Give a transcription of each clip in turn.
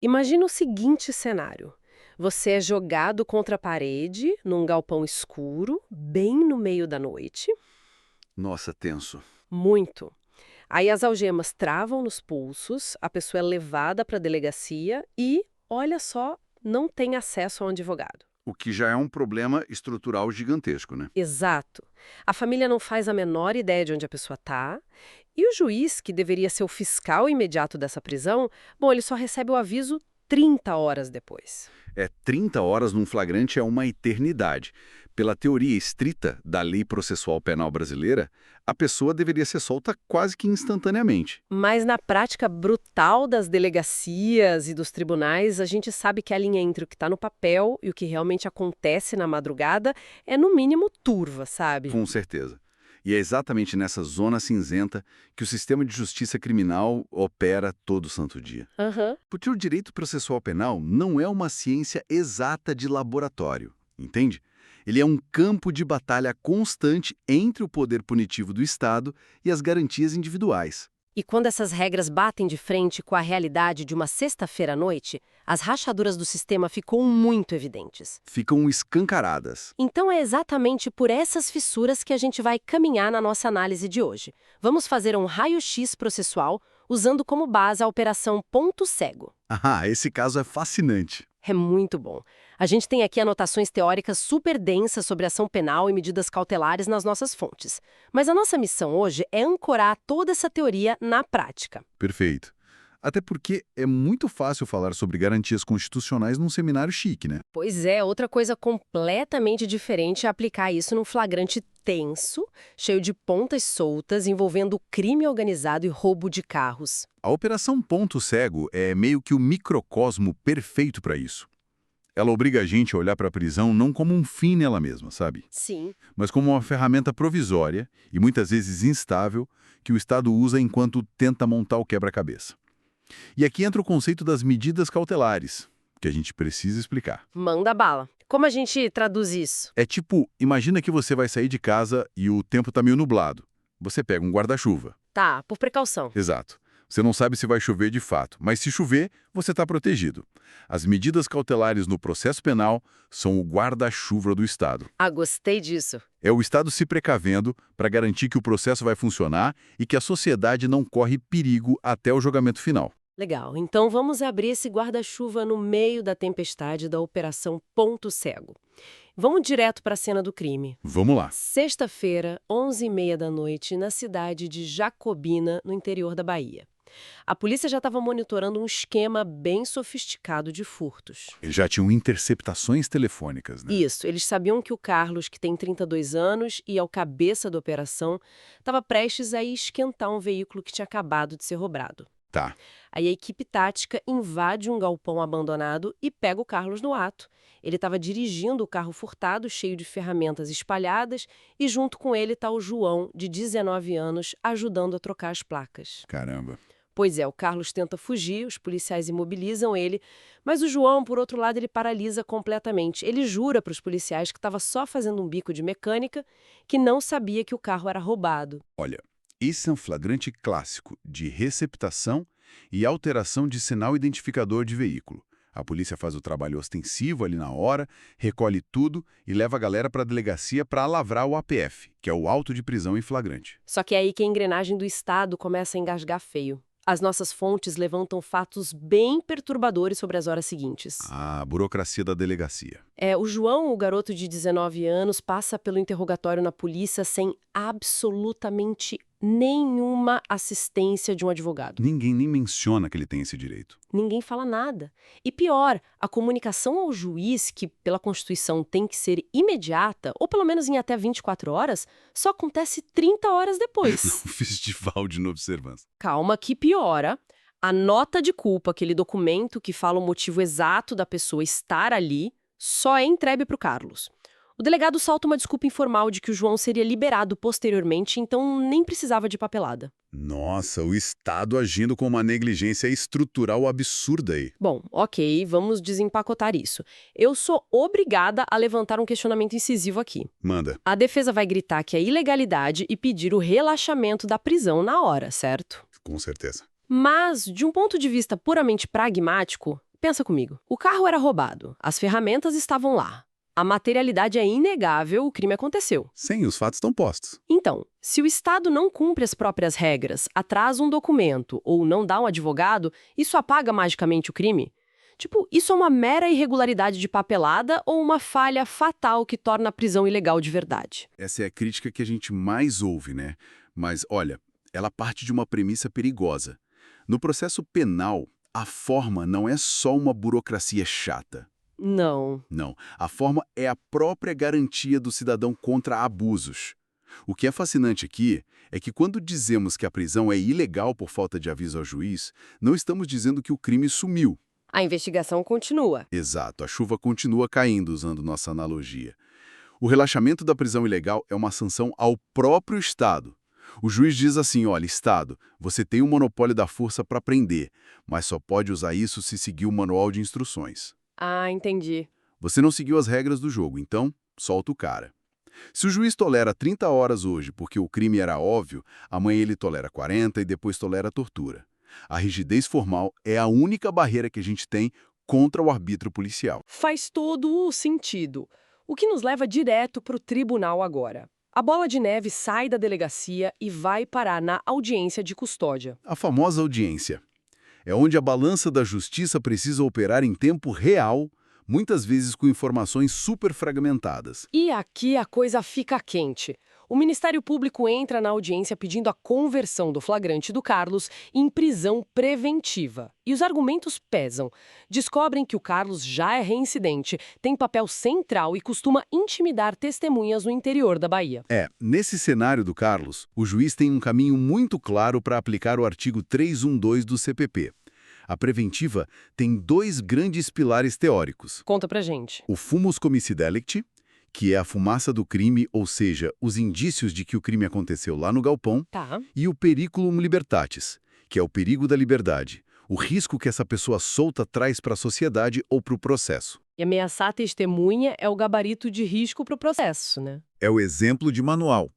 Imagina o seguinte cenário. Você é jogado contra a parede, num galpão escuro, bem no meio da noite. Nossa, tenso. Muito. Aí as algemas travam nos pulsos, a pessoa é levada para a delegacia e, olha só, não tem acesso a um advogado. O que já é um problema estrutural gigantesco, né? Exato. A família não faz a menor ideia de onde a pessoa está. E o juiz, que deveria ser o fiscal imediato dessa prisão, bom, ele só recebe o aviso 30 horas depois. 30 horas num flagrante é uma eternidade. Pela teoria estrita da lei processual penal brasileira, a pessoa deveria ser solta quase que instantaneamente. Mas na prática brutal das delegacias e dos tribunais, a gente sabe que a linha entre o que está no papel e o que realmente acontece na madrugada é, no mínimo, turva, sabe? Com certeza. E é exatamente nessa zona cinzenta que o sistema de justiça criminal opera todo santo dia. Aham. Porque o direito processual penal não é uma ciência exata de laboratório, entende? Ele é um campo de batalha constante entre o poder punitivo do Estado e as garantias individuais. E quando essas regras batem de frente com a realidade de uma sexta-feira à noite, as rachaduras do sistema ficam muito evidentes. Ficam escancaradas. Então é exatamente por essas fissuras que a gente vai caminhar na nossa análise de hoje. Vamos fazer um raio-x processual usando como base a operação Ponto Cego. Ah, esse caso é fascinante. É muito bom. A gente tem aqui anotações teóricas super densas sobre ação penal e medidas cautelares nas nossas fontes. Mas a nossa missão hoje é ancorar toda essa teoria na prática. Perfeito. Até porque é muito fácil falar sobre garantias constitucionais num seminário chique, né? Pois é, outra coisa completamente diferente é aplicar isso num flagrante tenso, cheio de pontas soltas, envolvendo crime organizado e roubo de carros. A Operação Ponto Cego é meio que o microcosmo perfeito para isso. Ela obriga a gente a olhar para a prisão não como um fim nela mesma, sabe? Sim. Mas como uma ferramenta provisória e muitas vezes instável que o Estado usa enquanto tenta montar o quebra-cabeça. E aqui entra o conceito das medidas cautelares, que a gente precisa explicar. Manda bala. Como a gente traduz isso? É tipo, imagina que você vai sair de casa e o tempo tá meio nublado. Você pega um guarda-chuva. Tá, por precaução. Exato. Você não sabe se vai chover de fato, mas se chover, você está protegido. As medidas cautelares no processo penal são o guarda-chuva do Estado. Ah, gostei disso. É o Estado se precavendo para garantir que o processo vai funcionar e que a sociedade não corre perigo até o julgamento final. Legal, então vamos abrir esse guarda-chuva no meio da tempestade da Operação Ponto Cego. Vamos direto para a cena do crime. Vamos lá. Sexta-feira, 11h30 da noite, na cidade de Jacobina, no interior da Bahia. A polícia já estava monitorando um esquema bem sofisticado de furtos. Eles já tinham interceptações telefônicas, né? Isso, eles sabiam que o Carlos, que tem 32 anos e é o cabeça da operação, estava prestes a esquentar um veículo que tinha acabado de ser roubado. Tá. Aí a equipe tática invade um galpão abandonado e pega o Carlos no ato. Ele estava dirigindo o carro furtado, cheio de ferramentas espalhadas, e junto com ele está o João, de 19 anos, ajudando a trocar as placas. Caramba. Pois é, o Carlos tenta fugir, os policiais imobilizam ele, mas o João, por outro lado, ele paralisa completamente. Ele jura para os policiais que estava só fazendo um bico de mecânica, que não sabia que o carro era roubado. Olha, esse é um flagrante clássico de receptação e alteração de sinal identificador de veículo. A polícia faz o trabalho ostensivo ali na hora, recolhe tudo e leva a galera para a delegacia para lavrar o APF, que é o auto de prisão em flagrante. Só que é aí que a engrenagem do Estado começa a engasgar feio. As nossas fontes levantam fatos bem perturbadores sobre as horas seguintes. A burocracia da delegacia. O João, o garoto de 19 anos, passa pelo interrogatório na polícia sem absolutamente nenhuma assistência de um advogado. Ninguém nem menciona que ele tem esse direito. Ninguém fala nada. E pior, a comunicação ao juiz, que pela Constituição tem que ser imediata, ou pelo menos em até 24 horas, só acontece 30 horas depois. Um festival de observância. Calma que piora. A nota de culpa, aquele documento que fala o motivo exato da pessoa estar ali, só é entregue para o Carlos. O delegado solta uma desculpa informal de que o João seria liberado posteriormente, então nem precisava de papelada. Nossa, o Estado agindo com uma negligência estrutural absurda aí. Bom, ok, vamos desempacotar isso. Eu sou obrigada a levantar um questionamento incisivo aqui. Manda. A defesa vai gritar que é ilegalidade e pedir o relaxamento da prisão na hora, certo? Com certeza. Mas, de um ponto de vista puramente pragmático, Pensa comigo. O carro era roubado, as ferramentas estavam lá. A materialidade é inegável, o crime aconteceu. Sim, os fatos estão postos. Então, se o Estado não cumpre as próprias regras, atrasa um documento ou não dá um advogado, isso apaga magicamente o crime? Tipo, isso é uma mera irregularidade de papelada ou uma falha fatal que torna a prisão ilegal de verdade? Essa é a crítica que a gente mais ouve, né? Mas, olha, ela parte de uma premissa perigosa. No processo penal, a forma não é só uma burocracia chata. Não. Não, a forma é a própria garantia do cidadão contra abusos. O que é fascinante aqui é que quando dizemos que a prisão é ilegal por falta de aviso ao juiz, não estamos dizendo que o crime sumiu. A investigação continua. Exato, a chuva continua caindo, usando nossa analogia. O relaxamento da prisão ilegal é uma sanção ao próprio Estado. O juiz diz assim, olha, Estado, você tem o monopólio da força para prender, mas só pode usar isso se seguir o manual de instruções. Ah, entendi. Você não seguiu as regras do jogo, então solta o cara. Se o juiz tolera 30 horas hoje porque o crime era óbvio, amanhã ele tolera 40 e depois tolera a tortura. A rigidez formal é a única barreira que a gente tem contra o arbítrio policial. Faz todo o sentido. O que nos leva direto para o tribunal agora. A bola de neve sai da delegacia e vai parar na audiência de custódia. A famosa audiência é onde a balança da justiça precisa operar em tempo real, muitas vezes com informações super fragmentadas. E aqui a coisa fica quente. O Ministério Público entra na audiência pedindo a conversão do flagrante do Carlos em prisão preventiva. E os argumentos pesam. Descobrem que o Carlos já é reincidente, tem papel central e costuma intimidar testemunhas no interior da Bahia. Nesse cenário do Carlos, o juiz tem um caminho muito claro para aplicar o artigo 312 do CPP. A preventiva tem dois grandes pilares teóricos. Conta pra gente. O fumus comici delicti, que é a fumaça do crime, ou seja, os indícios de que o crime aconteceu lá no galpão, Tá. e o periculum libertatis, que é o perigo da liberdade, o risco que essa pessoa solta traz para a sociedade ou para o processo. E ameaçar a testemunha é o gabarito de risco pro processo, né? É o exemplo de manual.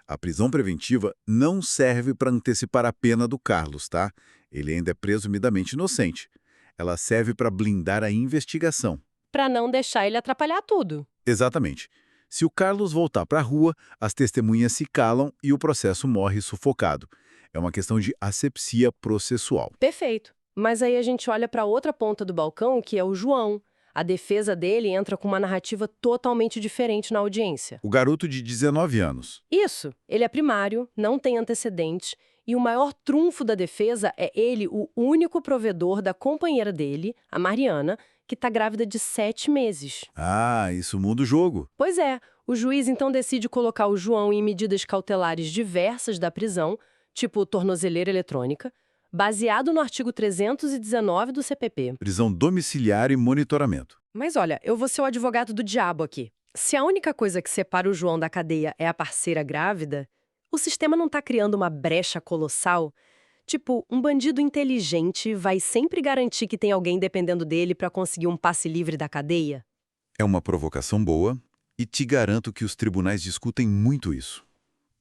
A prisão preventiva não serve para antecipar a pena do Carlos, tá? Ele ainda é presumidamente inocente. Ela serve para blindar a investigação. Pra não deixar ele atrapalhar tudo. Exatamente. Se o Carlos voltar para a rua, as testemunhas se calam e o processo morre sufocado. É uma questão de asepsia processual. Perfeito. Mas aí a gente olha pra outra ponta do balcão, que é o João. A defesa dele entra com uma narrativa totalmente diferente na audiência. O garoto de 19 anos. Isso, ele é primário, não tem antecedentes, e o maior trunfo da defesa é ele, o único provedor da companheira dele, a Mariana, que está grávida de 7 meses. Ah, isso muda o jogo. Pois é, o juiz então decide colocar o João em medidas cautelares diversas da prisão, tipo tornozeleira eletrônica, baseado no artigo 319 do CPP. Prisão domiciliar e monitoramento. Mas olha, eu vou ser o advogado do diabo aqui. Se a única coisa que separa o João da cadeia é a parceira grávida, o sistema não está criando uma brecha colossal? Tipo, um bandido inteligente vai sempre garantir que tem alguém dependendo dele para conseguir um passe livre da cadeia? É uma provocação boa e te garanto que os tribunais discutem muito isso.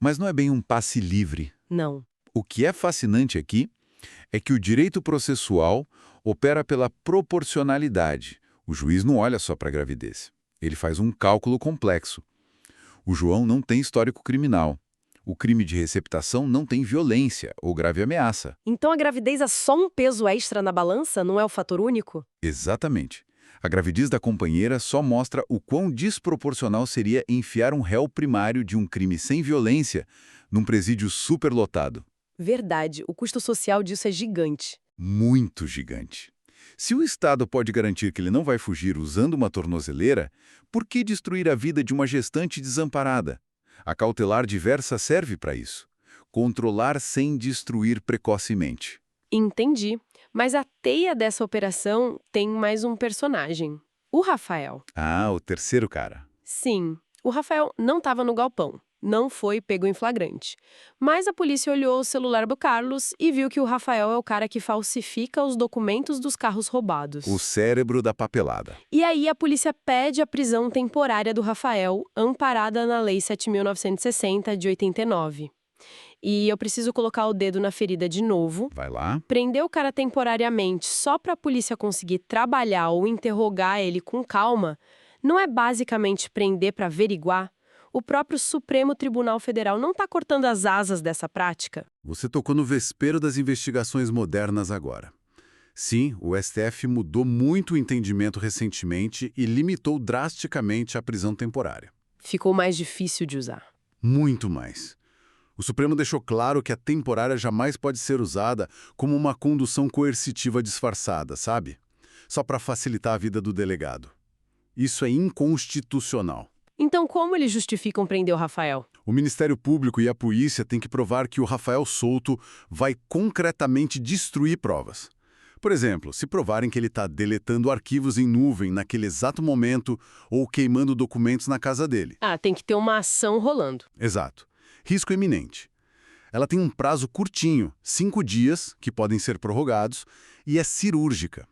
Mas não é bem um passe livre. Não. O que é fascinante aqui é que o direito processual opera pela proporcionalidade. O juiz não olha só para a gravidez. Ele faz um cálculo complexo. O João não tem histórico criminal. O crime de receptação não tem violência ou grave ameaça. Então a gravidez é só um peso extra na balança, não é o fator único? Exatamente. A gravidez da companheira só mostra o quão desproporcional seria enfiar um réu primário de um crime sem violência num presídio superlotado. Verdade, o custo social disso é gigante. Muito gigante. Se o Estado pode garantir que ele não vai fugir usando uma tornozeleira, por que destruir a vida de uma gestante desamparada? A cautelar diversa serve para isso. Controlar sem destruir precocemente. Entendi. Mas a teia dessa operação tem mais um personagem. O Rafael. Ah, o terceiro cara. Sim, o Rafael não estava no galpão. Não foi pego em flagrante. Mas a polícia olhou o celular do Carlos e viu que o Rafael é o cara que falsifica os documentos dos carros roubados. O cérebro da papelada. E aí a polícia pede a prisão temporária do Rafael, amparada na Lei 7.960 de 89. E eu preciso colocar o dedo na ferida de novo. Vai lá. Prender o cara temporariamente só para a polícia conseguir trabalhar ou interrogar ele com calma não é basicamente prender para averiguar? O próprio Supremo Tribunal Federal não está cortando as asas dessa prática? Você tocou no vespeiro das investigações modernas agora. Sim, o STF mudou muito o entendimento recentemente e limitou drasticamente a prisão temporária. Ficou mais difícil de usar. Muito mais. O Supremo deixou claro que a temporária jamais pode ser usada como uma condução coercitiva disfarçada, sabe? Só para facilitar a vida do delegado. Isso é inconstitucional. Então, como eles justificam prender o Rafael? O Ministério Público e a polícia têm que provar que o Rafael solto vai concretamente destruir provas. Por exemplo, se provarem que ele está deletando arquivos em nuvem naquele exato momento ou queimando documentos na casa dele. Ah, tem que ter uma ação rolando. Exato. Risco iminente. Ela tem um prazo curtinho, 5 dias, que podem ser prorrogados, e é cirúrgica.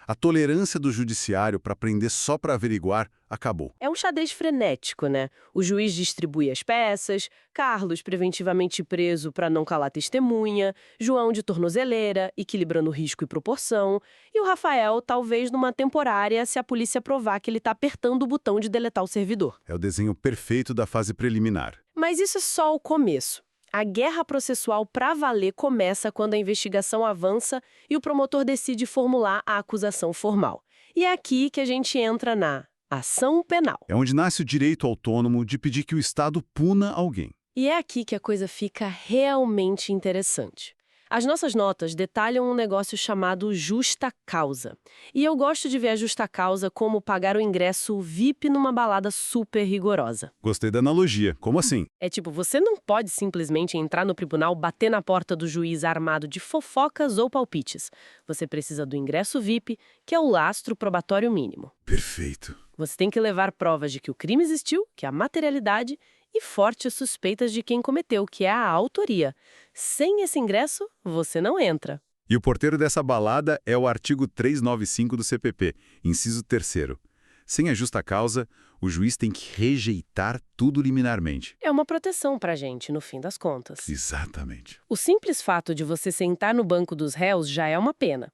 A tolerância do judiciário para prender só para averiguar acabou. É um xadrez frenético, né? O juiz distribui as peças, Carlos preventivamente preso para não calar testemunha, João de tornozeleira, equilibrando risco e proporção, e o Rafael talvez numa temporária se a polícia provar que ele está apertando o botão de deletar o servidor. É o desenho perfeito da fase preliminar. Mas isso é só o começo. A guerra processual pra valer começa quando a investigação avança e o promotor decide formular a acusação formal. E é aqui que a gente entra na ação penal. É onde nasce o direito autônomo de pedir que o Estado puna alguém. E é aqui que a coisa fica realmente interessante. As nossas notas detalham um negócio chamado justa causa. E eu gosto de ver a justa causa como pagar o ingresso VIP numa balada super rigorosa. Gostei da analogia. Como assim? É tipo, você não pode simplesmente entrar no tribunal, bater na porta do juiz armado de fofocas ou palpites. Você precisa do ingresso VIP, que é o lastro probatório mínimo. Perfeito. Você tem que levar provas de que o crime existiu, que é a materialidade, e fortes suspeitas de quem cometeu, que é a autoria. Sem esse ingresso, você não entra. E o porteiro dessa balada é o artigo 395 do CPP, inciso 3º. Sem a justa causa, o juiz tem que rejeitar tudo liminarmente. É uma proteção pra gente, no fim das contas. Exatamente. O simples fato de você sentar no banco dos réus já é uma pena.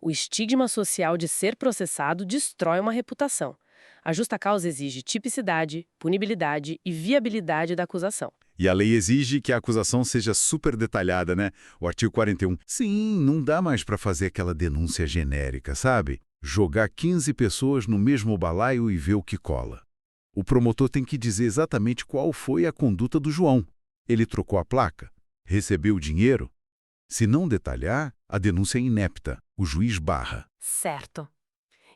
O estigma social de ser processado destrói uma reputação. A justa causa exige tipicidade, punibilidade e viabilidade da acusação. E a lei exige que a acusação seja super detalhada, né? O artigo 41. Sim, não dá mais para fazer aquela denúncia genérica, sabe? Jogar 15 pessoas no mesmo balaio e ver o que cola. O promotor tem que dizer exatamente qual foi a conduta do João. Ele trocou a placa? Recebeu o dinheiro? Se não detalhar, a denúncia é inepta. O juiz barra. Certo.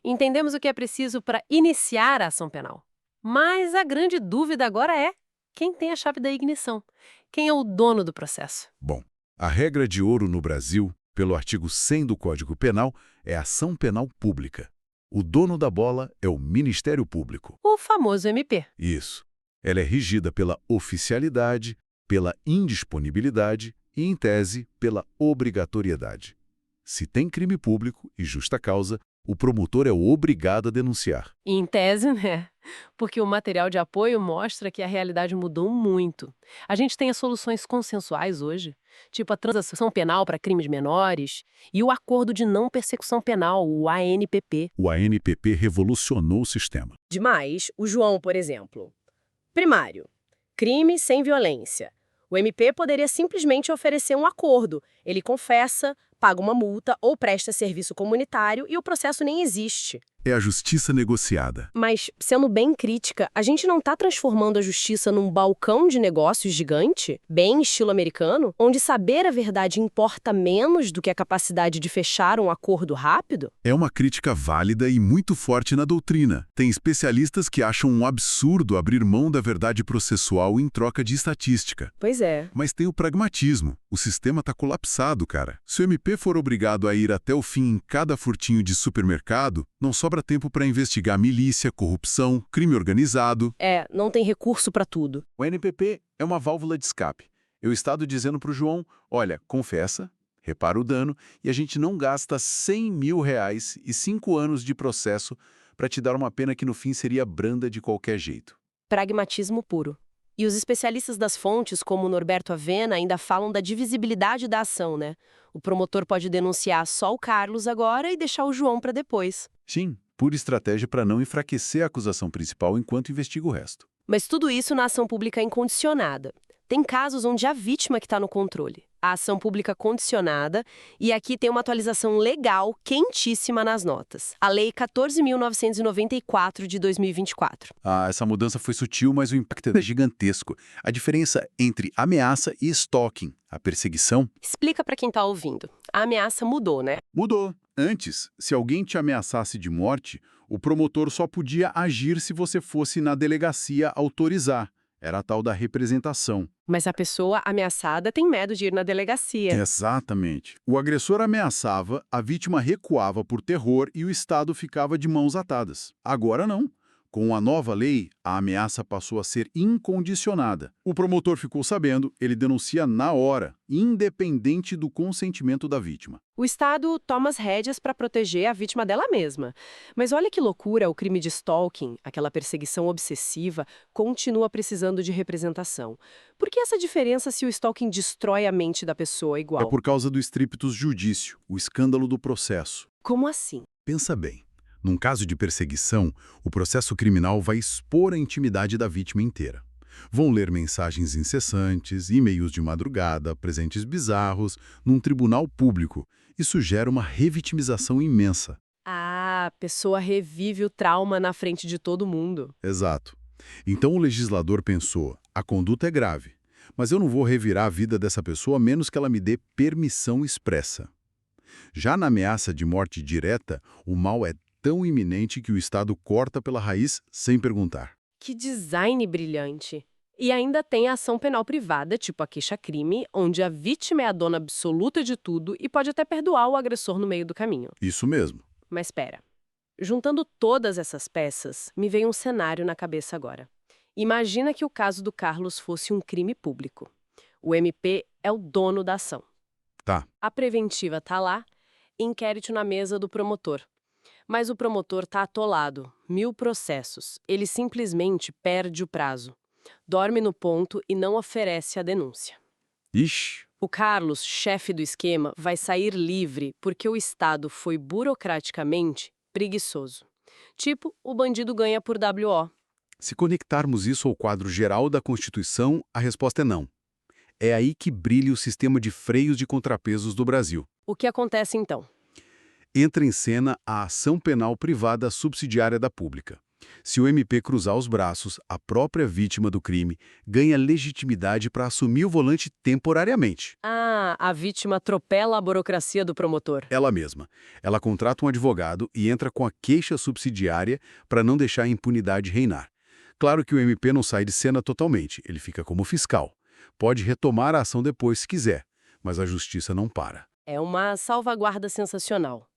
Entendemos o que é preciso para iniciar a ação penal. Mas a grande dúvida agora é quem tem a chave da ignição? Quem é o dono do processo? Bom, a regra de ouro no Brasil, pelo artigo 100 do Código Penal, é a ação penal pública. O dono da bola é o Ministério Público. O famoso MP. Isso. Ela é regida pela oficialidade, pela indisponibilidade e, em tese, pela obrigatoriedade. Se tem crime público e justa causa, o promotor é obrigado a denunciar. Em tese, né? Porque o material de apoio mostra que a realidade mudou muito. A gente tem as soluções consensuais hoje, tipo a transação penal para crimes menores e o acordo de não persecução penal, o ANPP. O ANPP revolucionou o sistema. Demais, o João, por exemplo. Primário, crime sem violência. O MP poderia simplesmente oferecer um acordo. Ele confessa, paga uma multa ou presta serviço comunitário e o processo nem existe. É a justiça negociada. Mas, sendo bem crítica, a gente não está transformando a justiça num balcão de negócios gigante, bem estilo americano, onde saber a verdade importa menos do que a capacidade de fechar um acordo rápido? É uma crítica válida e muito forte na doutrina. Tem especialistas que acham um absurdo abrir mão da verdade processual em troca de estatística. Pois é. Mas tem o pragmatismo. O sistema está colapsado, cara. Se o MP for obrigado a ir até o fim em cada furtinho de supermercado, não sobra tempo para investigar milícia, corrupção, crime organizado. É, não tem recurso para tudo. O NPP é uma válvula de escape. É o Estado dizendo para o João, olha, confessa, repara o dano, e a gente não gasta R$100 mil e 5 anos de processo para te dar uma pena que no fim seria branda de qualquer jeito. Pragmatismo puro. E os especialistas das fontes, como o Norberto Avena, ainda falam da divisibilidade da ação, né? O promotor pode denunciar só o Carlos agora e deixar o João para depois. Sim, pura estratégia para não enfraquecer a acusação principal enquanto investiga o resto. Mas tudo isso na ação pública incondicionada. Tem casos onde a vítima que está no controle. A ação pública condicionada, e aqui tem uma atualização legal quentíssima nas notas. A Lei 14.994 de 2024. Essa mudança foi sutil, mas o impacto é gigantesco. A diferença entre ameaça e stalking, a perseguição, Explica para quem está ouvindo. A ameaça mudou, né? mudou. Antes, se alguém te ameaçasse de morte, o promotor só podia agir se você fosse na delegacia autorizar. Era a tal da representação. Mas a pessoa ameaçada tem medo de ir na delegacia. Exatamente. O agressor ameaçava, a vítima recuava por terror e o Estado ficava de mãos atadas. Agora não. Com a nova lei, a ameaça passou a ser incondicionada. O promotor ficou sabendo, ele denuncia na hora, independente do consentimento da vítima. O Estado toma as rédeas para proteger a vítima dela mesma. Mas olha que loucura, o crime de stalking, aquela perseguição obsessiva, continua precisando de representação. Por que essa diferença se o stalking destrói a mente da pessoa É igual? por causa do strictus judício, o escândalo do processo. Como assim? Pensa bem. Num caso de perseguição, o processo criminal vai expor a intimidade da vítima inteira. Vão ler mensagens incessantes, e-mails de madrugada, presentes bizarros, num tribunal público. Isso gera uma revitimização imensa. Ah, a pessoa revive o trauma na frente de todo mundo. Exato. Então o legislador pensou, a conduta é grave, mas eu não vou revirar a vida dessa pessoa a menos que ela me dê permissão expressa. Já na ameaça de morte direta, o mal é tão iminente que o Estado corta pela raiz sem perguntar. Que design brilhante! E ainda tem a ação penal privada, tipo a queixa-crime, onde a vítima é a dona absoluta de tudo e pode até perdoar o agressor no meio do caminho. Isso mesmo. Mas espera. Juntando todas essas peças, me veio um cenário na cabeça agora. Imagina que o caso do Carlos fosse um crime público. O MP é o dono da ação. Tá. A preventiva tá lá, inquérito na mesa do promotor. Mas o promotor tá atolado, 1000 processos. Ele simplesmente perde o prazo. Dorme no ponto e não oferece a denúncia. Ixi, O Carlos, chefe do esquema, vai sair livre porque o Estado foi burocraticamente preguiçoso. Tipo, o bandido ganha por WO. se conectarmos isso ao quadro geral da Constituição, a resposta é não. É aí que brilha o sistema de freios de contrapesos do Brasil. O que acontece então? Entra em cena a ação penal privada subsidiária da pública. Se o MP cruzar os braços, a própria vítima do crime ganha legitimidade para assumir o volante temporariamente. Ah, a vítima atropela a burocracia do promotor. Ela mesma. Ela contrata um advogado e entra com a queixa subsidiária para não deixar a impunidade reinar. Claro que o MP não sai de cena totalmente, ele fica como fiscal. Pode retomar a ação depois se quiser, mas a justiça não para. É uma salvaguarda sensacional.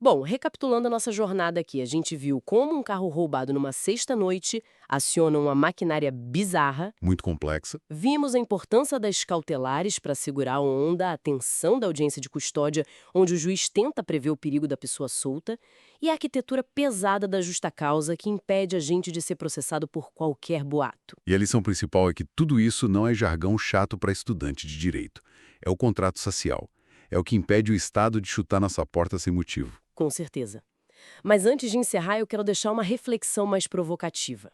Bom, recapitulando a nossa jornada aqui, a gente viu como um carro roubado numa sexta-noite aciona uma maquinária bizarra, Muito complexa. vimos a importância das cautelares para segurar a onda, a tensão da audiência de custódia, onde o juiz tenta prever o perigo da pessoa solta, e a arquitetura pesada da justa causa que impede a gente de ser processado por qualquer boato. E a lição principal é que tudo isso não é jargão chato para estudante de direito. É o contrato social. É o que impede o Estado de chutar nossa porta sem motivo. Com certeza. Mas antes de encerrar, eu quero deixar uma reflexão mais provocativa.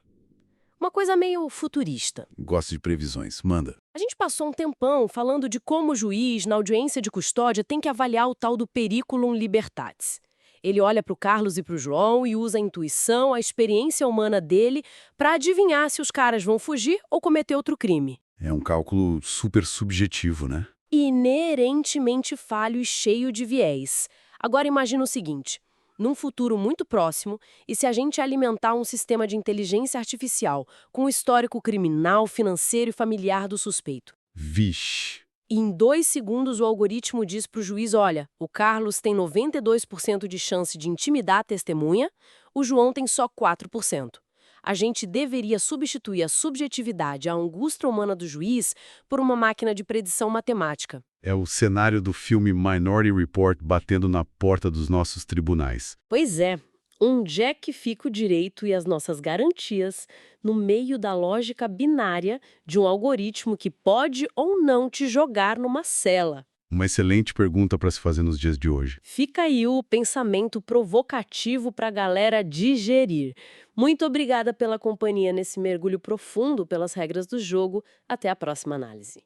Uma coisa meio futurista. Gosto de previsões. Manda. A gente passou um tempão falando de como o juiz, na audiência de custódia, tem que avaliar o tal do periculum libertatis. Ele olha para o Carlos e para o João e usa a intuição, a experiência humana dele para adivinhar se os caras vão fugir ou cometer outro crime. É um cálculo super subjetivo, né? Inerentemente falho e cheio de viés. Agora imagina o seguinte, num futuro muito próximo, e se a gente alimentar um sistema de inteligência artificial com o histórico criminal, financeiro e familiar do suspeito? Vixe. E em 2 segundos o algoritmo diz para o juiz, olha, o Carlos tem 92% de chance de intimidar a testemunha, o João tem só 4%. A gente deveria substituir a subjetividade, a angústia humana do juiz, por uma máquina de predição matemática. É o cenário do filme Minority Report batendo na porta dos nossos tribunais. Pois é. Onde é que fica o direito e as nossas garantias no meio da lógica binária de um algoritmo que pode ou não te jogar numa cela? Uma excelente pergunta para se fazer nos dias de hoje. Fica aí o pensamento provocativo para a galera digerir. Muito obrigada pela companhia nesse mergulho profundo pelas regras do jogo. Até a próxima análise.